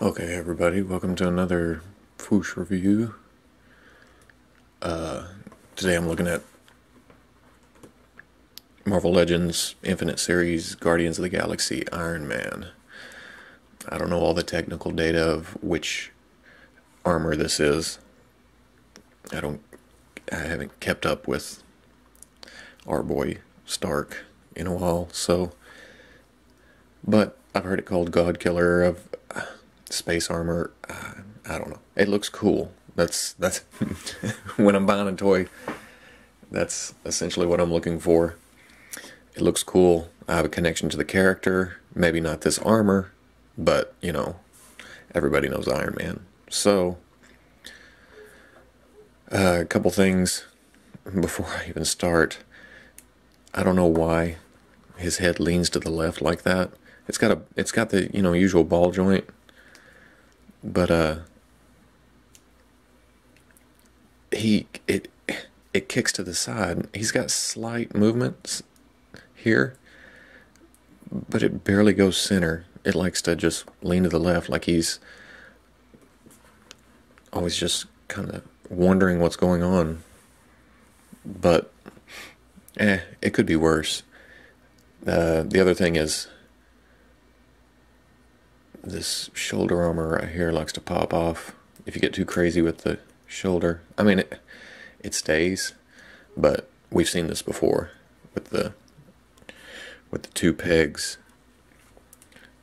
Okay, everybody, welcome to another Foosh review. Today I'm looking at Marvel Legends Infinite Series Guardians of the Galaxy Iron Man. I don't know all the technical data of which armor this is. I haven't kept up with our boy Stark in a while, but I've heard it called God Killer of space armor. I don't know. It looks cool. That's when I'm buying a toy, that's essentially what I'm looking for. It looks cool. I have a connection to the character. Maybe not this armor, but everybody knows Iron Man. So, a couple things before I even start. I don't know why his head leans to the left like that. It's got the usual ball joint, but it kicks to the side. He's got slight movements here, but it barely goes center. It likes to just lean to the left, like he's always just kind of wondering what's going on. But it could be worse. The other thing is this shoulder armor right here likes to pop off if you get too crazy with the shoulder. I mean, it stays, but we've seen this before with the two pegs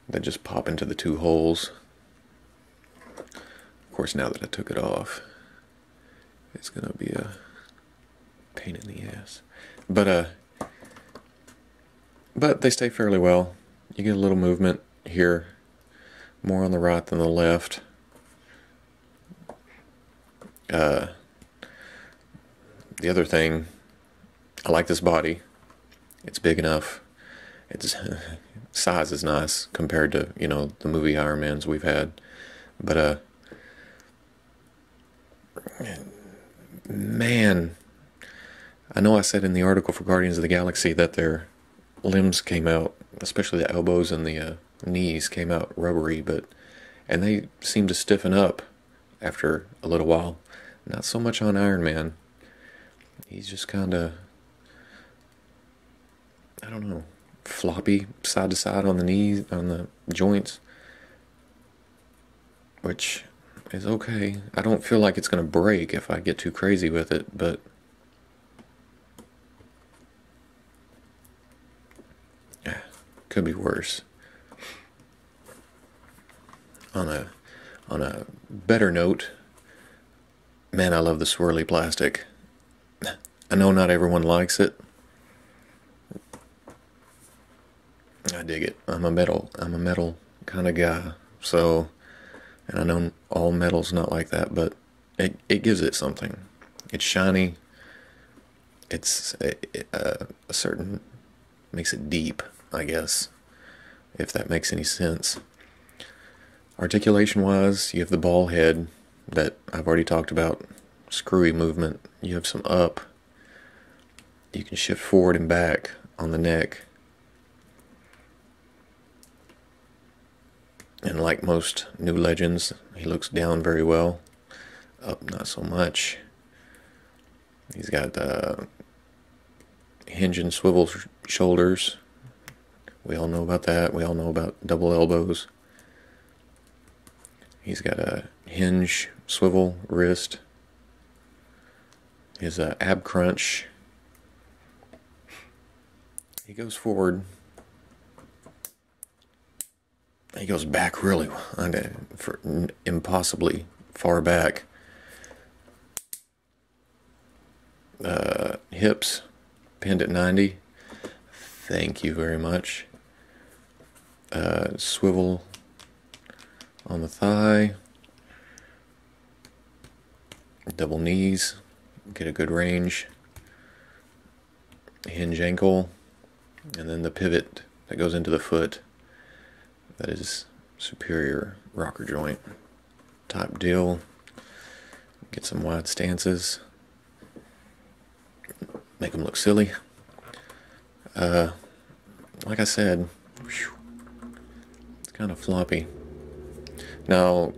that just pop into the two holes. Of course, now that I took it off, it's gonna be a pain in the ass. But they stay fairly well. You get a little movement here, more on the right than the left. The other thing, I like this body. It's big enough. Its size is nice compared to the movie Iron Mans we've had. But man, I know I said in the article for Guardians of the Galaxy that their limbs came out, especially the elbows and the knees came out rubbery, and they seem to stiffen up after a little while. Not so much on Iron Man. He's just kind of, I don't know, floppy side to side on the knees, on the joints, which is okay. I don't feel like it's going to break if I get too crazy with it, but could be worse. On a better note, man, I love the swirly plastic. I know not everyone likes it. I dig it. I'm a metal kind of guy. So, and I know all metal's not like that, but it gives it something. It's shiny. It's a certain, makes it deep, I guess, if that makes any sense. Articulation wise, you have the ball head that I've already talked about. Screwy movement. You have some up. You can shift forward and back on the neck. And like most new legends, he looks down very well. Up, not so much. He's got hinge and swivel shoulders. We all know about that. We all know about double elbows. He's got a hinge swivel wrist. His ab crunch. He goes forward. He goes back really impossibly far back. Hips pinned at 90. Thank you very much. Swivel on the thigh. Double knees. Get a good range. Hinge ankle. And then the pivot that goes into the foot. That is superior rocker joint type deal. Get some wide stances. Make them look silly. Like I said, it's kind of floppy. Now,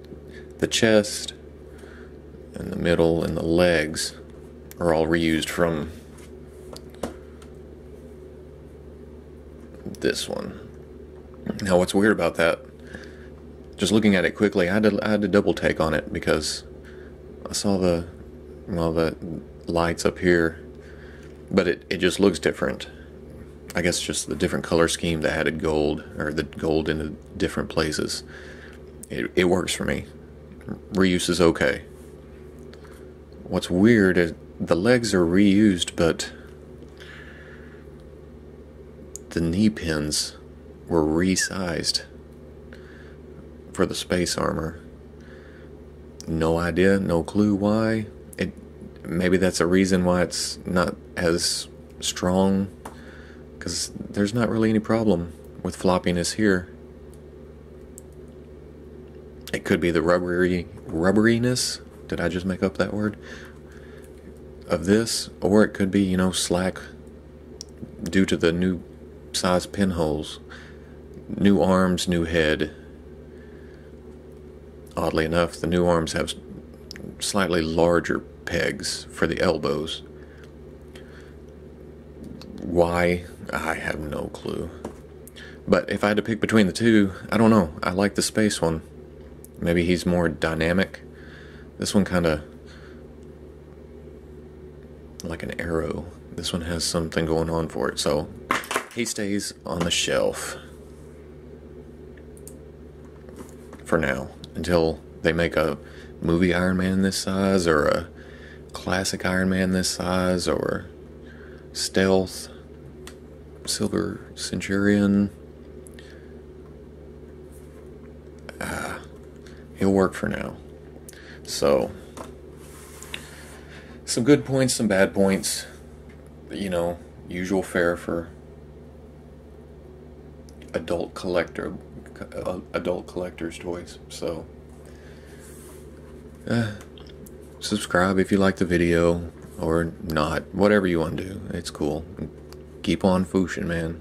the chest and the middle and the legs are all reused from this one. Now, what's weird about that, just looking at it quickly, I had to double take on it because I saw the lights up here, but it just looks different. I guess just the different color scheme that added gold, or the gold into different places. It works for me. Reuse is okay. What's weird is the legs are reused, but the knee pins were resized for the space armor. No idea, no clue why. Maybe that's a reason why it's not as strong, because there's not really any problem with floppiness here. It could be the rubberiness, did I just make up that word, of this, or it could be, you know, slack due to the new size pinholes. New arms, new head. Oddly enough, the new arms have slightly larger pegs for the elbows. Why? I have no clue. But if I had to pick between the two, I don't know. I like the space one. Maybe he's more dynamic. This one kind of like an arrow. This one has something going on for it. So he stays on the shelf for now, until they make a movie Iron Man this size, or a classic Iron Man this size, or stealth Silver Centurion. He'll work for now. So, some good points, some bad points. You know, usual fare for adult collector's toys. So, subscribe if you like the video, or not. Whatever you want to do, it's cool. Keep on fooshin', man.